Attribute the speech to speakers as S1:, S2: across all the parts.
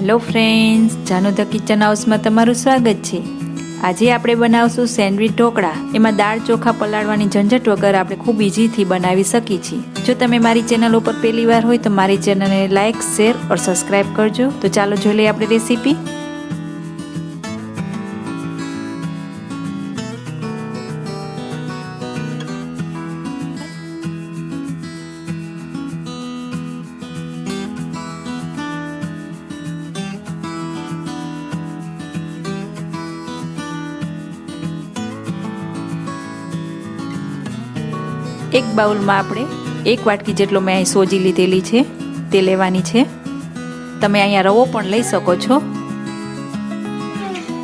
S1: Hello friends, Janu the kitchen હાઉસમાં તમારું સ્વાગત છે। આજે આપણે બનાવશું સેન્ડવિચ ઢોકળા। એમાં દાળ ચોખા પલાળવાની ઝંઝટ વગર આપણે ખૂબ ઇઝીથી બનાવી શકીએ છીએ। જો તમે મારી ચેનલ ઉપર પહેલી વાર હોય તો મારી ચેનલને લાઇક, શેર और સબસ્ક્રાઇબ કરજો। તો ચાલો જોઈ લઈએ આપણી રેસીપી। एक बाउल में આપણે 1 વાટકી જેટલો મેં અહીં સોજી લીધેલી છે તે લેવાની છે। તમે અહીંયા રવો પણ લઈ શકો છો।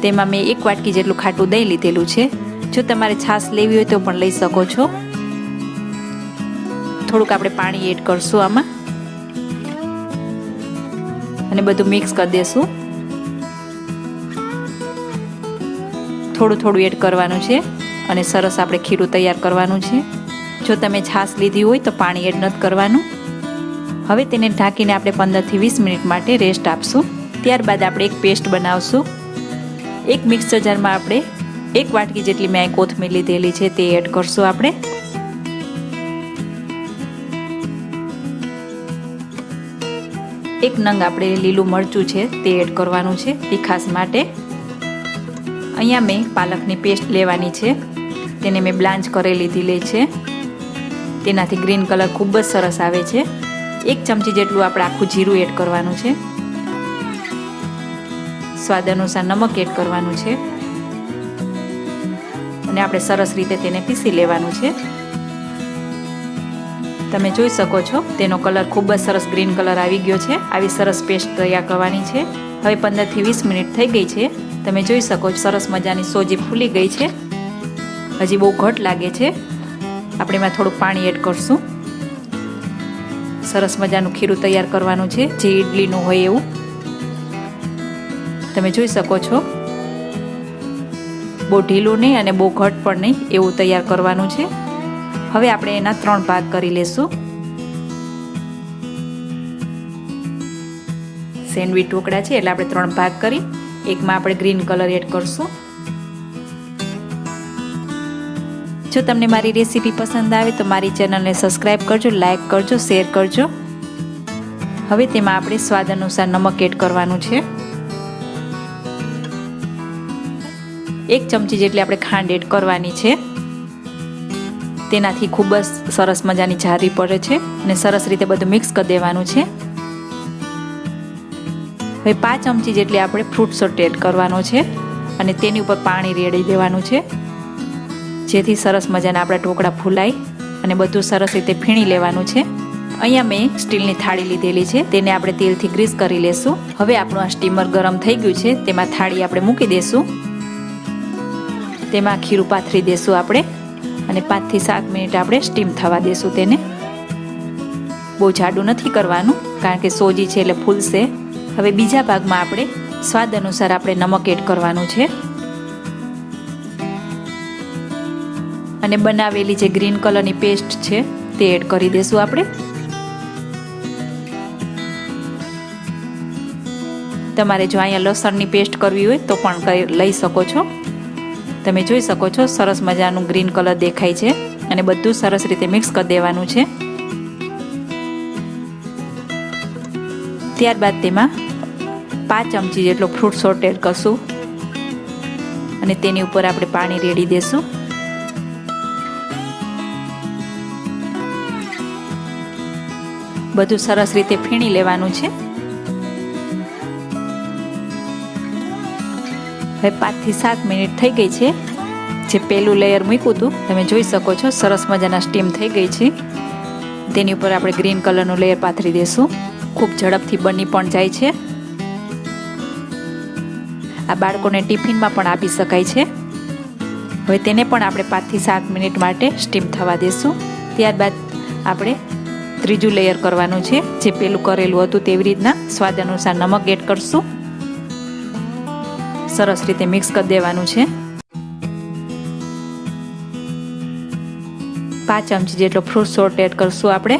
S1: તેમાં મેં 1 વાટકી જેટલું ખાટું દહીં લીધેલું છે। જો તમારે છાશ લેવી હોય તો પણ લઈ શકો છો। થોડુંક આપણે પાણી એડ કરશું આમાં અને બધું મિક્સ કરી દેશું। થોડું થોડું એડ કરવાનું છે અને સરસ આપણે ખીરું તૈયાર કરવાનું છે। જો તમે છાશ લીધી હોય તો પાણી એડ નથી કરવાનું। હવે તેને ઢાંકીને આપણે 15 થી 20 મિનિટ માટે રેસ્ટ આપશું। ત્યારબાદ આપણે એક પેસ્ટ બનાવશું। એક મિક્સર જારમાં આપણે 1 વાટકી જેટલી મેં કોથમીર લીધેલી છે તે એડ કરશું આપણે। એક નંગ આપણે લીલું મરચું છે તે એડ કરવાનું છે તીખાશ માટે। અહીંયા મેં પાલકની પેસ્ટ લેવાની છે, તેને મેં બ્લાન્ચ કરી લીધેલી છે। તેનાથી ગ્રીન કલર ખૂબ જ સરસ આવે છે। 1 ચમચી જેટલું આપણે આખું જીરું એડ કરવાનું છે। સ્વાદ અનુસાર નમક એડ કરવાનું છે અને આપણે સરસ રીતે તેને પીસી લેવાનું છે। તમે જોઈ શકો છો તેનો કલર ખૂબ જ સરસ ગ્રીન કલર આવી ગયો છે। આવી સરસ પેસ્ટ તૈયાર કરવાની છે। હવે 15 થી 20 મિનિટ થઈ ગઈ છે। તમે જોઈ શકો છો સરસ મજાની સોજી ફૂલી ગઈ છે। હજી બહુ ઘટ લાગે છે। આપણે એમાં થોડુંક પાણી એડ કરશું। સરસ મજાનું ખીરું તૈયાર કરવાનું છે જે ઈડલીનું હોય એવું। તમે જોઈ શકો છો બહુ ઢીલું નહીં અને બહુ ઘટ પણ નહીં એવું તૈયાર કરવાનું છે। હવે આપણે એના 3 ભાગ કરી લેશું। સેન્ડવિચ ઢોકળા છે એટલે આપણે 3 ભાગ કરી એકમાં આપણે ગ્રીન કલર એડ કરશું। જો તમને મારી રેસીપી પસંદ આવે તો મારી ચેનલને સબસ્ક્રાઇબ કરજો, લાઇક કરજો, શેર કરજો। હવે તેમાં આપણે સ્વાદ અનુસાર નમક એડ કરવાનું છે। 1 ચમચી જેટલી આપણે ખાંડ એડ કરવાની છે। તેનાથી ખૂબ જ સરસ મજાની જારી પડે છે અને સરસ રીતે બધું મિક્સ કરી દેવાનું છે। હવે 5 ચમચી જેટલી આપણે ફ્રૂટ સોટ એડ કરવાનો છે અને તેની ઉપર પાણી રેડી દેવાનું છે જેથી સરસ મજાના આપણા ઢોકળા ફૂલાય અને બધું સરસ રીતે ફીણી લેવાનું છે। અહીંયા મેં સ્ટીલની થાળી લીધેલી છે, તેને આપણે તેલથી ગ્રીસ કરી લેશું। હવે આપણું આ સ્ટીમર ગરમ થઈ ગયું છે, તેમાં થાળી આપણે મૂકી દેશું। તેમાં ખીરું પાથરી દેશું આપણે અને 5 થી 7 મિનિટ આપણે સ્ટીમ થવા દેશું તેને। બહુ જાડું નથી કરવાનું કારણ કે સોજી છે એટલે ફૂલશે। હવે બીજા ભાગમાં આપણે સ્વાદ અનુસાર આપણે નમક એડ કરવાનું છે અને બનાવેલી જે ગ્રીન કલરની પેસ્ટ છે તે એડ કરી દેશું આપણે। તમારે જો અહીંયા લસણની પેસ્ટ કરવી હોય તો પણ લઈ શકો છો। તમે જોઈ શકો છો સરસ મજાનું ગ્રીન કલર દેખાય છે અને બધું સરસ રીતે મિક્સ કરી દેવાનું છે। ત્યારબાદ તેમાં 5 ચમચી જેટલો ફ્રૂટ સોટ એડ કરશું અને તેની ઉપર આપણે પાણી રેડી દેશું। બધું સરસ રીતે ફીણી લેવાનું છે। હવે 5 થી 7 મિનિટ થઈ ગઈ છે। જે પહેલું લેયર મૂક્યું હતું તમે જોઈ શકો છો સરસ મજાના સ્ટીમ થઈ ગઈ છે। તેની ઉપર આપણે ગ્રીન કલરનું લેયર પાથરી દેશું। ખૂબ ઝડપથી બની પણ જાય છે। આ બાળકોને ટિફિનમાં પણ આપી શકાય છે। હવે તેને પણ આપણે 5 થી 7 મિનિટ માટે સ્ટીમ થવા દેશું। ત્યારબાદ આપણે ત્રીજું લેયર કરવાનું છે જે પેલું કરેલું હતું તેવી રીતના સ્વાદ અનુસાર નમક એડ કરશું। સરસ રીતે મિક્સ કરી દેવાનું છે। 5 ચમચી જેટલો ફ્રૂટ સોટ એડ કરશું આપણે।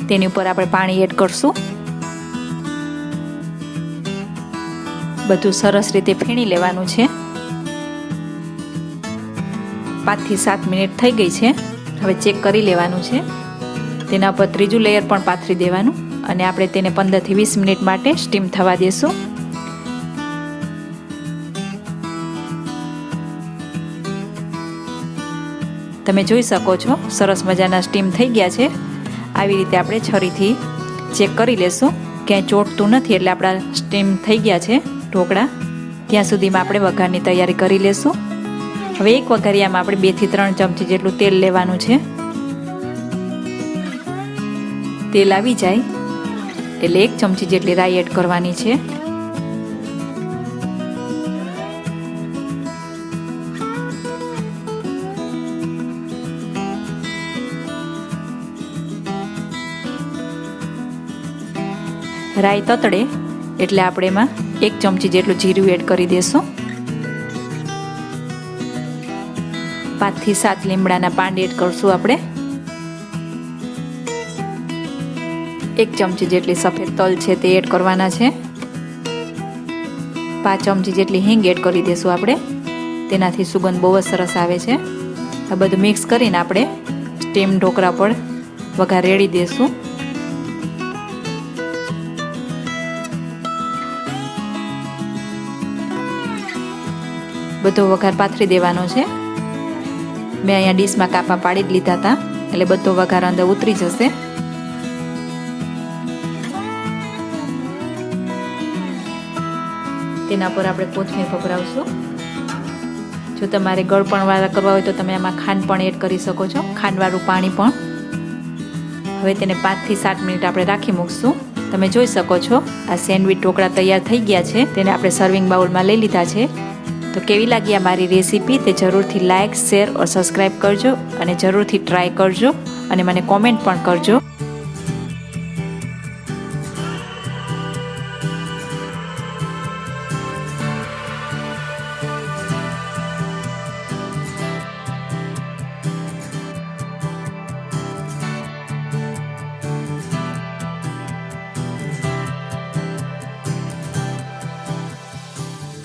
S1: તેની ઉપર આપણે પાણી એડ કરશું બધું સરસ રીતે ફેણી લેવાનું છે. 5 થી 7 મિનિટ થઈ ગઈ છે. હવે ચેક કરી લેવાનું છે. તેના પર ત્રીજું લેયર પણ પાથરી દેવાનું અને આપણે તેને 15 થી 20 મિનિટ માટે સ્ટીમ થવા દેશું. તમે જોઈ શકો છો સરસ મજાના સ્ટીમ થઈ ગયા છે. આવી રીતે આપણે છરીથી ચેક કરી લેશું. ક્યાંય ચોંટતું નથી એટલે આપણા સ્ટીમ થઈ ગયા છે ઢોકળા. ત્યાં સુધીમાં આપણે વઘારની તૈયારી કરી લેશું. હવે એક વઘારિયામાં આપણે 2 થી 3 ચમચી જેટલું તેલ લેવાનું છે. તેલ આવી જાય એટલે 1 ચમચી જેટલી રાઈ એડ કરવાની છે. રાઈ તતડે એટલે આપણે એમાં 1 ચમચી જેટલું જીરું એડ કરી દેશું. 5 થી 7 લીમડાના પાન એડ કરશું આપણે. 1 ચમચી જેટલી સફેદ તલ છે તે એડ કરવાના છે. 5 ચમચી જેટલી હિંગ એડ કરી દેશું આપણે. તેનાથી સુગંધ બહુ જ સરસ આવે છે. આ બધું મિક્સ કરીને આપણે સ્ટીમ ઢોકળા પર વઘાર રેડી દેશું. બધો વઘાર પાથરી દેવાનો છે. મેં અહીંયા ડીશમાં કાપા પાડી જ લીધા હતા એટલે બધો વઘાર અંદર ઉતરી જશે. તેના પર આપણે કોથમીર ભભરાવશું. જો તમારે ગળપણવાળા કરવા હોય તો તમે આમાં ખાંડ પણ એડ કરી શકો છો, ખાંડવાળું પાણી પણ. હવે તેને 5 થી 7 મિનિટ આપણે રાખી મૂકશું. તમે જોઈ શકો છો આ સેન્ડવિચ ઢોકળા તૈયાર થઈ ગયા છે. તેને આપણે સર્વિંગ બાઉલમાં લઈ લીધા છે. તો કેવી લાગી આ મારી રેસીપી તે જરૂરથી લાઇક, શેર और સબસ્ક્રાઈબ કરજો અને જરૂરથી ટ્રાય કરજો અને મને કોમેન્ટ પણ કરજો.